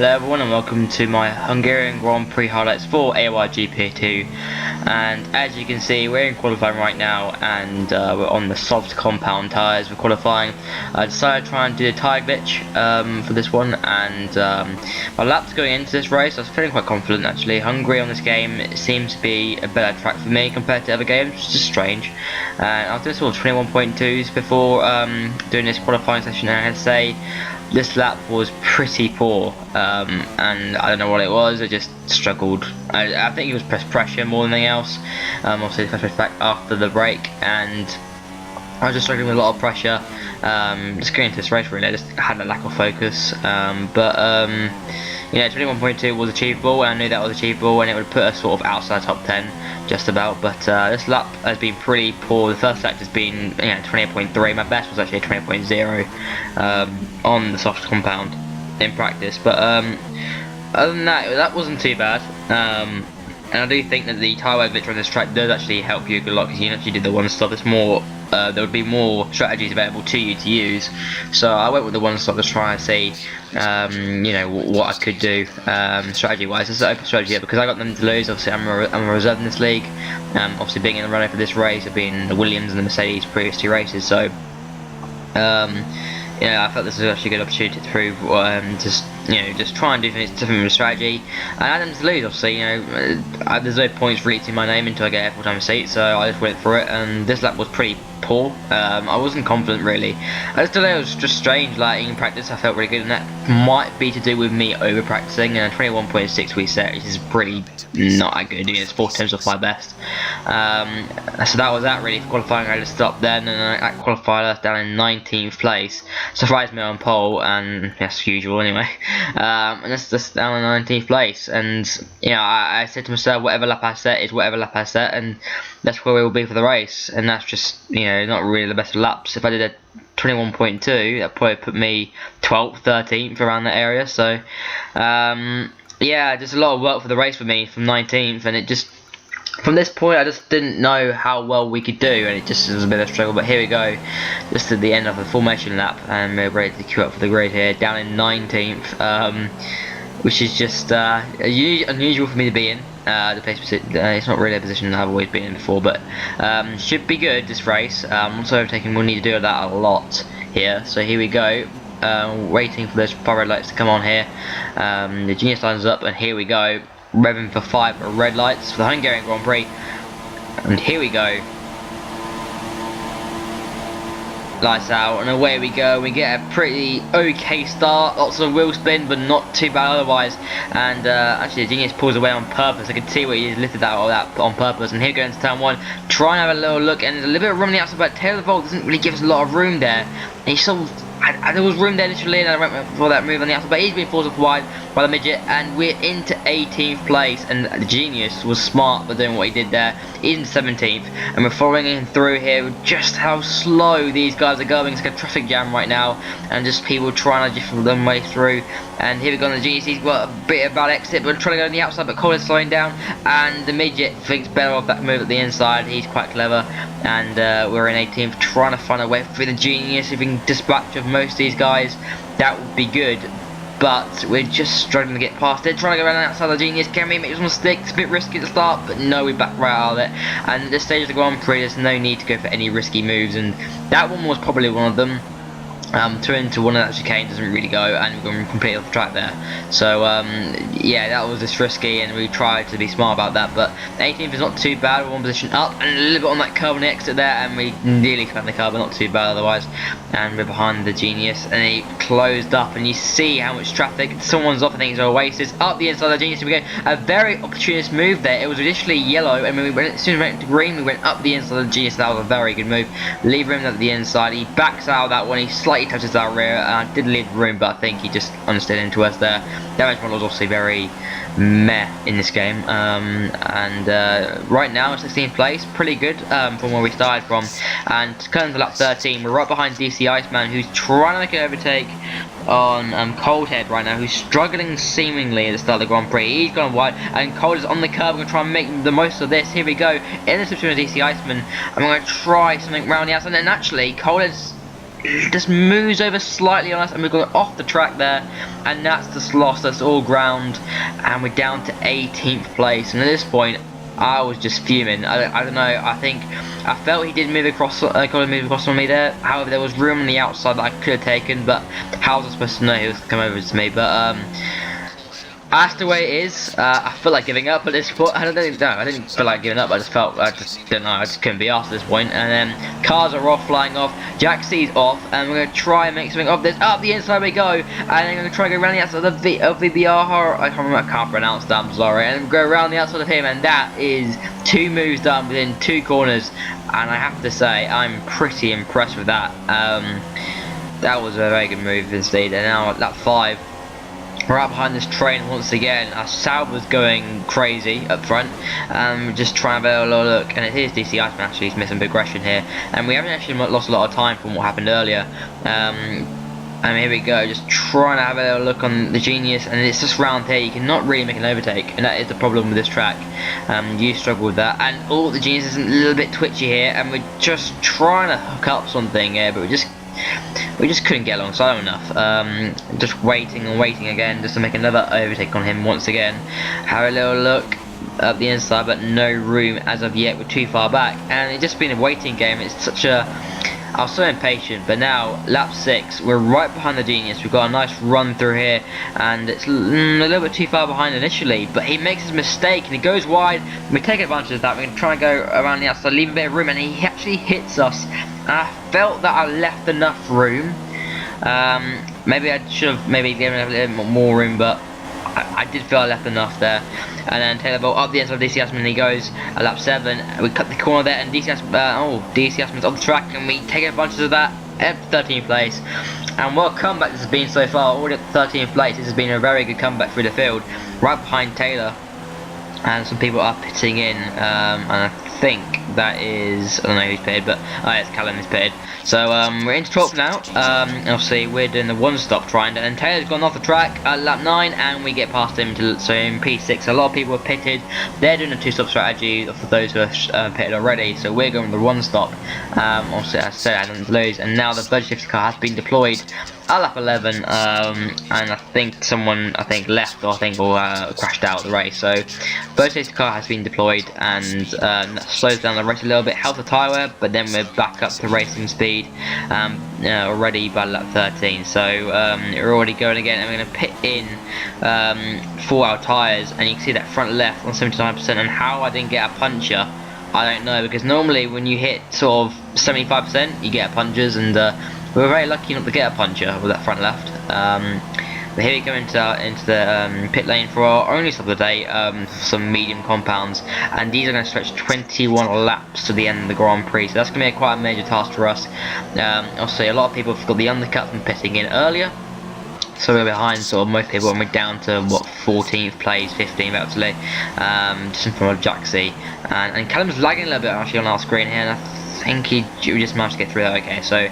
Hello everyone and welcome to my Hungarian Grand Prix highlights for AOR GP2. And as you can see, we're in qualifying right now, and we're on the soft compound tyres for qualifying. I decided to try and do the tyre glitch for this one, and my laps going into this race, I was feeling quite confident actually. Hungary on this game, it seems to be a better track for me compared to other games, which is just strange. And after this all 21.2s before doing this qualifying session, I had to say this lap was pretty poor, and I don't know what it was. I just struggled. I think it was pressure more than anything else. Obviously the pressure back after the break, and I was just struggling with a lot of pressure. Just going into this race really, I just had a lack of focus. You know, 21.2 was achievable, and I knew that was achievable, and it would put us sort of outside top 10, just about. But this lap has been pretty poor. The first lap has been 28.3. My best was actually 20.0 on the soft compound in practice. But other than that, that wasn't too bad. And I do think that the tyre wear glitch on this track does actually help you a good lot, because you can actually do the one stop. It's more, there would be more strategies available to you to use. So I went with the one stop to try and see, you know, what I could do strategy wise. This is an open strategy here because I got nothing to lose. Obviously I'm a reserve in this league. Obviously being in the running for this race, I've been in the Williams and the Mercedes previous two races. So yeah, I felt this was actually a good opportunity to prove, just try and do things different with the strategy. And I had them to lose, obviously. There's no points really to my name until I get a full-time seat, so I just went for it. And this lap was pretty poor. I wasn't confident really. This delay was just strange. Like in practice, I felt really good, and that might be to do with me over practicing. And 21.6 we set, which is pretty not that good. It's 4 times off my best. So that was that really for qualifying. I just stopped then, and I qualified us down in 19th place. Surprised me on pole, and that's usual anyway. And that's just down in 19th place. And I said to myself, whatever lap I set is whatever lap I set, and that's where we will be for the race. And that's just not really the best of laps. If I did a 21.2, that probably put me 12th, 13th around that area. So yeah, just a lot of work for the race for me from 19th, and it just, from this point I just didn't know how well we could do, and it just was a bit of a struggle. But here we go, just at the end of the formation lap, and we're ready to queue up for the grid here, down in 19th, which is just unusual for me to be in. The place, it's not really a position I've always been in before, but should be good this race. Also overtaking, we'll need to do that a lot here. So here we go, waiting for those 5 red lights to come on here. The Genius lines up, and here we go, revving for 5 red lights for the Hungarian Grand Prix, and here we go. Lights out, and away we go. We get a pretty okay start, lots of wheel spin but not too bad otherwise. And actually the Genius pulls away on purpose. I can see where he lifted that on purpose. And here we go into turn 1, try and have a little look, and there's a little bit of room on the outside, but tail of the vault doesn't really give us a lot of room there. And he sort of, there was room there initially, and I went for that move on the outside, but he's been forced off wide by the midget, and we're into 18th place. And the Genius was smart by doing what he did there. He's in 17th, and we're following him through here with just how slow these guys are going. It's like a traffic jam right now, and just people trying to different them way through. And here we go on the Genius. He's got a bit of bad exit, but trying to go on the outside, but Cole is slowing down, and the midget thinks better of that move at the inside. He's quite clever, and we're in 18th, trying to find a way through the Genius. If we can dispatch of most of these guys, that would be good. But we're just struggling to get past it, trying to go around outside the Genius. Can we make some mistakes? It's a bit risky to start, but no, we back right out of it. And at this stage of the Grand Prix, there's no need to go for any risky moves, and that one was probably one of them. Turn into one of that chicane doesn't really go, and we're going completely off the track there. So yeah, that was just risky, and we tried to be smart about that. But 18th is not too bad. We're one position up, and a little bit on that curb on the exit there, and we nearly found the curb, but not too bad otherwise. And we're behind the Genius, and he closed up, and you see how much traffic. Someone's off, I think it's Oasis, up the inside of the Genius. Here we go, a very opportunist move there. It was initially yellow, and as soon as we went to green, we went up the inside of the Genius. That was a very good move. Leave room at the inside. He backs out of that one. He slightly touches our rear, and I did leave the room, but I think he just understood into us there. Damage model was obviously very meh in this game, and right now 16th place, pretty good from where we started from. And currently to lap 13, we're right behind DC Iceman, who's trying to make an overtake on Coldhead right now, who's struggling seemingly at the start of the Grand Prix. He's gone wide, and Cold is on the curb. I'm going to try and make the most of this. Here we go, in the switch with DC Iceman. I'm going to try something round the outside, and actually Coldhead's just moves over slightly on us, and we've gone off the track there, and that's just lost us all ground, and we're down to 18th place. And at this point, I was just fuming. I don't know. I felt he did move across. Got to move across on me there. However, there was room on the outside that I could have taken, but how was I supposed to know he was come over to me? But that's the way it is. I feel like giving up at this point. I didn't feel like giving up. I just didn't know. I just couldn't be asked at this point. And then cars are off, flying off. Jacksy's off, and we're gonna try and make something of this. Up the inside we go, and then we're gonna try and go around the outside of VBR. I can't pronounce that. I'm sorry. And go around the outside of him, and that is 2 moves done within 2 corners. And I have to say, I'm pretty impressed with that. That was a very good move indeed. And now lap 5. We're out behind this train once again. Our Sauber's going crazy up front. Just trying to have a little look, and it is DC Iceman actually. He's missing progression here, and we haven't actually lost a lot of time from what happened earlier. And here we go, just trying to have a little look on the Genius, and it's just round here. You cannot really make an overtake, and that is the problem with this track. You struggle with that, and the Genius is a little bit twitchy here, and we're just trying to hook up something here, but we just couldn't get alongside him enough. Just waiting and waiting again, just to make another overtake on him once again. Have a little look up the inside, but no room as of yet. We're too far back, and it's just been a waiting game. It's such a... I was so impatient, but now lap 6, we're right behind the Genius. We've got a nice run through here, and it's a little bit too far behind initially, but he makes his mistake and he goes wide. We take advantage of that. We're going to try and go around the outside, leave a bit of room, and he actually hits us. And I felt that I left enough room. Maybe I should have given a little bit more room, but I did feel I left enough there. And then Taylor Bolt up the inside of DC Asman, and he goes at lap 7. We cut the corner there, and DC Asman's on the track, and we take advantage of that at 13th place. And what a comeback this has been so far, already at 13th place. This has been a very good comeback through the field, right behind Taylor. And some people are pitting in, and I think that is, I don't know who's pitted, but it's Callum who's pitted. So we're into 12th now. Obviously we're doing the one-stop trying, and Taylor's gone off the track at lap 9, and we get past him in P6. A lot of people are pitted. They're doing a 2-stop strategy for those who are pitted already. So we're going with the one-stop. Obviously, as I said, I didn't lose, and now the budget shifter car has been deployed at lap 11, and I think someone left or crashed out of the race. So budget shifter car has been deployed, and that slows down the race a little bit, helps the tyre wear, but then we're back up to racing speed already by lap 13. So we're already going again, and we're going to pit in for our tyres, and you can see that front left on 79%. And how I didn't get a puncture, I don't know, because normally when you hit sort of 75% you get punctures, and we were very lucky not to get a puncture with that front left. But here we go into the pit lane for our only stop of the day, some medium compounds, and these are going to stretch 21 laps to the end of the Grand Prix, so that's going to be quite a major task for us. Obviously a lot of people have got the undercut from pitting in earlier, so we're behind sort of most people, and we're down to what, 14th place, 15th actually, just in front of Jaxie, and Callum's lagging a little bit actually on our screen here, and I think we just managed to get through that okay. So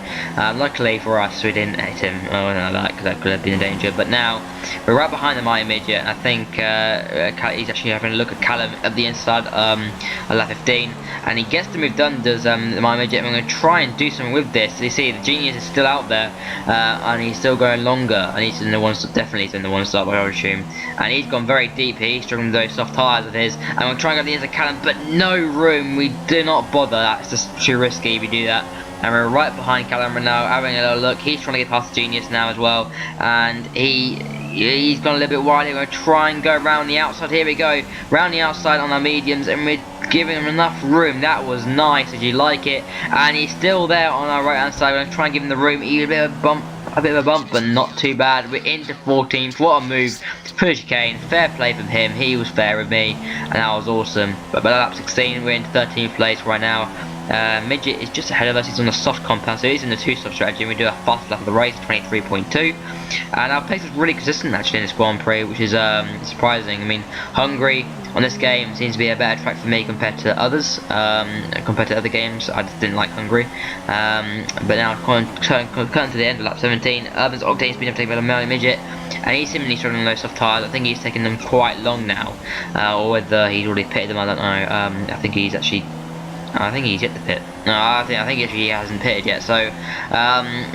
luckily for us we didn't hit him because that could have been a danger. But now we're right behind the Mighty Midget, and I think he's actually having a look at Callum at the inside at lap 15, and he gets the move done, does the Mighty Midget. And we're going to try and do something with this. So you see the Genius is still out there, and he's still going longer, and he's in the one stop, definitely he's in the one stop I would assume, and he's gone very deep here. He's struggling with those soft tyres of his, and we're trying to go to the inside Callum, but no room. We do not bother, that's just too risky if we do that. And we're right behind Callum now, having a little look. He's trying to get past the Genius now as well, and he's gone a little bit wide. We're going to try and go around the outside. Here we go, round the outside on our mediums, and we're giving him enough room. That was nice, as you like it, and he's still there on our right hand side. We're going to try and give him the room. He a bit of a bump, but not too bad. We're into 14th. What a move to push Kane. Fair play from him. He was fair with me, and that was awesome. But by lap 16, we're into 13th place right now. Midget is just ahead of us. He's on the soft compound, so he's in the 2-stop strategy, and we do a fast lap of the race, 23.2. And our pace is really consistent actually in this Grand Prix, which is surprising. I mean, Hungary on this game seems to be a better track for me compared to others, compared to other games. I just didn't like Hungary. But now cutting to the end of lap 17, Urban's Octane's been overtaken by the Mighty Midget, and he's seemingly struggling with those soft tyres. I think he's taken them quite long now, or whether he's already pitted them, I don't know. I think he's actually I think he's hit the pit. No, I think actually he hasn't pitted yet. So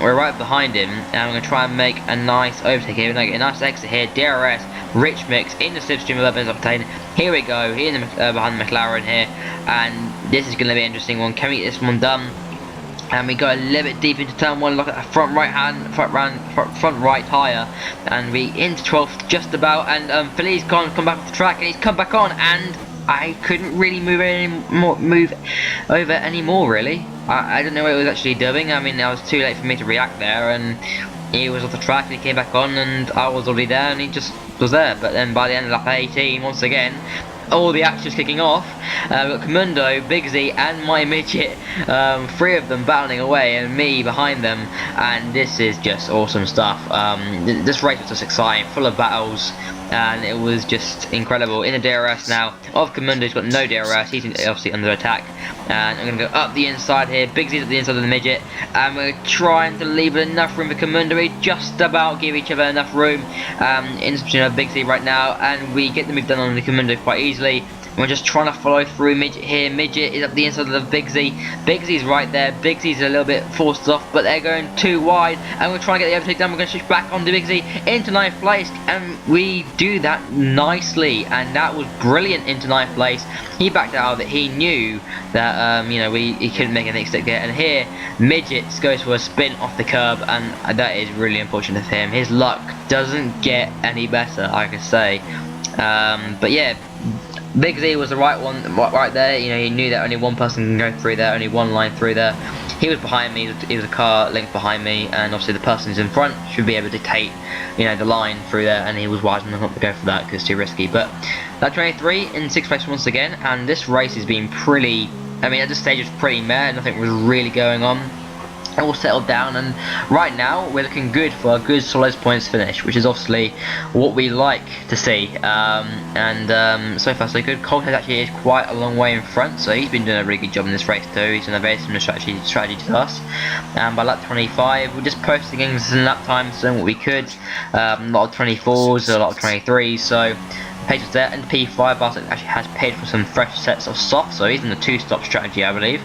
we're right behind him, and I'm going to try and make a nice overtake here. A nice exit here. DRS, rich mix in the slipstream 11 is obtained. Here we go. He's behind the McLaren here, and this is going to be an interesting one. Can we get this one done? And we go a little bit deep into turn 1, look at the front right tyre, and we into 12th just about, and Philly's come back off the track, and he's come back on, and I couldn't really move over anymore really. I don't know what he was actually doing. I mean, it was too late for me to react there, and he was off the track and he came back on, and I was already there, and he just was there. But then by the end of lap 18, once again, all the action's kicking off. We've got Comundo, Bigsy and my midget, 3 of them battling away and me behind them, and this is just awesome stuff. This race was just exciting, full of battles, and it was just incredible. In the DRS now of Comundo, he's got no DRS, he's obviously under attack, and I'm going to go up the inside here. Bigsy's at the inside of the midget, and we're trying to leave enough room for Comundo. We just about give each other enough room in between Bigsy right now, and we get the move done on the Comundo quite easily. We're just trying to follow through Midget here. Midget is up the inside of the Bigsy. Bigsy's right there. Bigsy's a little bit forced off, but they're going too wide, and we're trying to get the overtake done. We're going to switch back onto Bigsy into 9th place, and we do that nicely, and that was brilliant into 9th place. He backed out of it. He knew that you know, he couldn't make anything stick there, and here Midget goes for a spin off the curb, and that is really unfortunate for him. His luck doesn't get any better, I could say. But yeah, Bigsy was the right one right there. You know, he knew that only one person can go through there, only one line through there. He was behind me, he was a car length behind me, and obviously the person who's in front should be able to dictate, you know, the line through there, and he was wise enough not to go for that because it's too risky. But that 23 in 6th place once again, and this race has been pretty, I mean, at this stage it's pretty meh, nothing was really going on. It all settled down, and right now we're looking good for a good solid points finish, which is obviously what we like to see. So far so good. Colt actually is quite a long way in front, so he's been doing a really good job in this race too. He's in a very similar strategy to us. By lap 25, we're just posting in lap times, doing what we could. A lot of 24s, a lot of 23s. So pace was there, and the P5 Bartek actually has paid for some fresh sets of soft, so he's in the 2-stop strategy, I believe.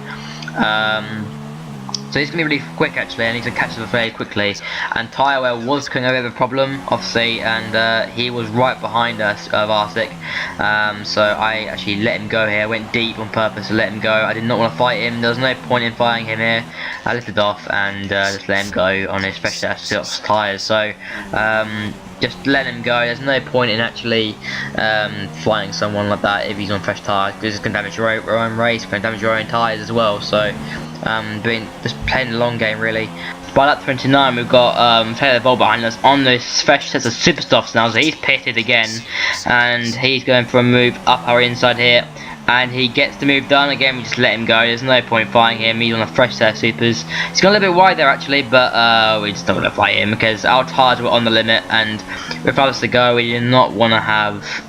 So he's going to be really quick actually, and he's going to catch up very quickly. And tyre wear was going to have a problem, obviously, and he was right behind us, Varsic. So I actually let him go here. I went deep on purpose to let him go. I did not want to fight him. There was no point in fighting him here. I lifted off and just let him go on his fresh tyres. So just let him go. There's no point in actually fighting someone like that if he's on fresh tyres, because it's going to damage your own race, going to damage your own tyres as well. So just playing the long game really. By lap 29 we've got Taylor Ball behind us on those fresh sets of super softs now, so he's pitted again, and he's going for a move up our inside here, and he gets the move done. Again, we just let him go. There's no point fighting him. He's on a fresh set of supers. He's got a little bit wide there actually, but we just don't want to fight him because our tyres were on the limit, and with us to go, we do not want to have,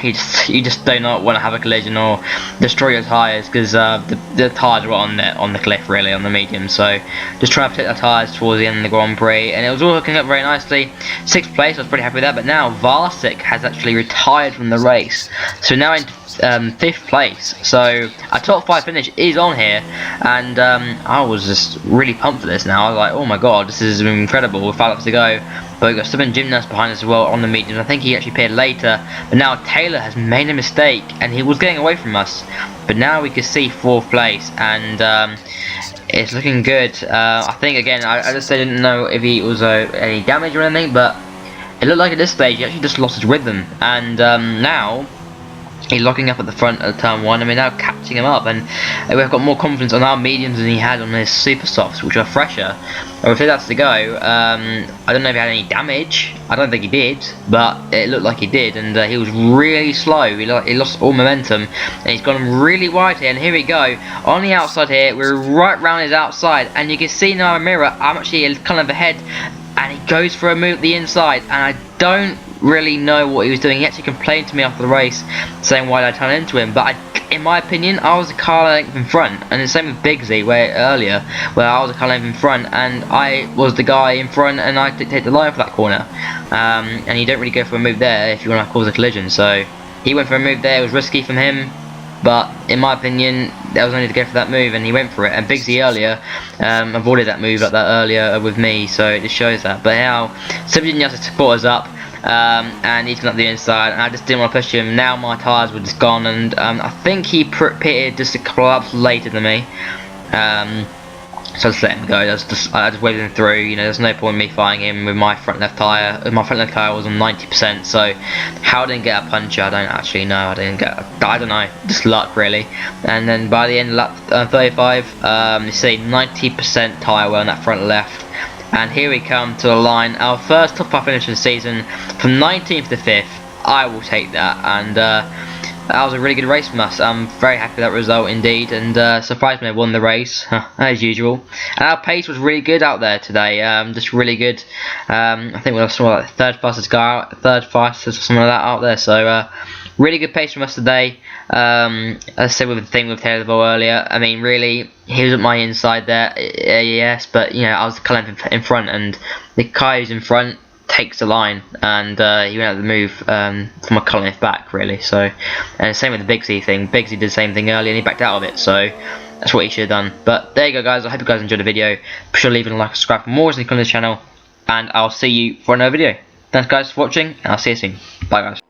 you just do not want to have a collision or destroy your tyres, because the tyres were on the cliff really, on the medium. So just try to protect our tyres towards the end of the Grand Prix, and it was all looking up very nicely. 6th place, I was pretty happy with that, but now Varsic has actually retired from the race, so now in 5th place. So our top 5 finish is on here, and I was just really pumped for this now. I was like, oh my god, this is incredible with 5 laps to go. But we've got Stubborn Gymnast behind us as well on the mediums. I think he actually appeared later, but now Taylor has made a mistake and he was getting away from us, but now we can see 4th place, and it's looking good. I think again, I just didn't know if he was any damage or anything, but it looked like at this stage he actually just lost his rhythm, and now he's locking up at the front of turn 1, and we're now catching him up, and we've got more confidence on our mediums than he had on his super softs, which are fresher. And with 3 laps to go, I don't know if he had any damage. I don't think he did, but it looked like he did, and he was really slow. He lost all momentum, and he's gone really wide here. And here we go on the outside here. We're right round his outside, and you can see in our mirror I'm actually kind of ahead, and he goes for a move at the inside, and I don't really know what he was doing. He actually complained to me after the race, saying why did I turn into him, but in my opinion, I was a car length in front, and the same with Bigsy where I was a car length in front, and I was the guy in front, and I dictated the line for that corner. And you don't really go for a move there if you want to cause a collision. So he went for a move there. It was risky from him, but in my opinion, there was only to go for that move, and he went for it. And Bigsy earlier avoided that move like that earlier with me, so it just shows that. But now, Subject has to support us up. And he's gone up the inside, and I just didn't want to push him. Now my tyres were just gone, and I think he pitted just a couple laps later than me. So I just let him go. I just waved him through. You know, there's no point in me fighting him with my front left tyre. My front left tyre was on 90%. So how I didn't get a puncture, I don't actually know. I don't know. Just luck really. And then by the end of lap 35, you see 90% tyre wear on that front left. And here we come to the line. Our first top 5 finish of the season, from 19th to 5th. I will take that. And that was a really good race from us. I'm very happy with that result indeed, and surprised when I won the race as usual. And our pace was really good out there today, just really good. I think we were like third fastest or something like that out there. So really good pace from us today. As I said with the thing with Taylor earlier, I mean really he was at my inside there, yes, but you know I was kind of in front, and the guy who's in front takes the line, and he went out the move from a column back really. So, and same with the Bigsy thing. Bigsy did the same thing earlier and he backed out of it, so that's what he should have done. But there you go guys, I hope you guys enjoyed the video. Be sure to leave a like and subscribe for more on the channel, and I'll see you for another video. Thanks guys for watching, and I'll see you soon. Bye guys.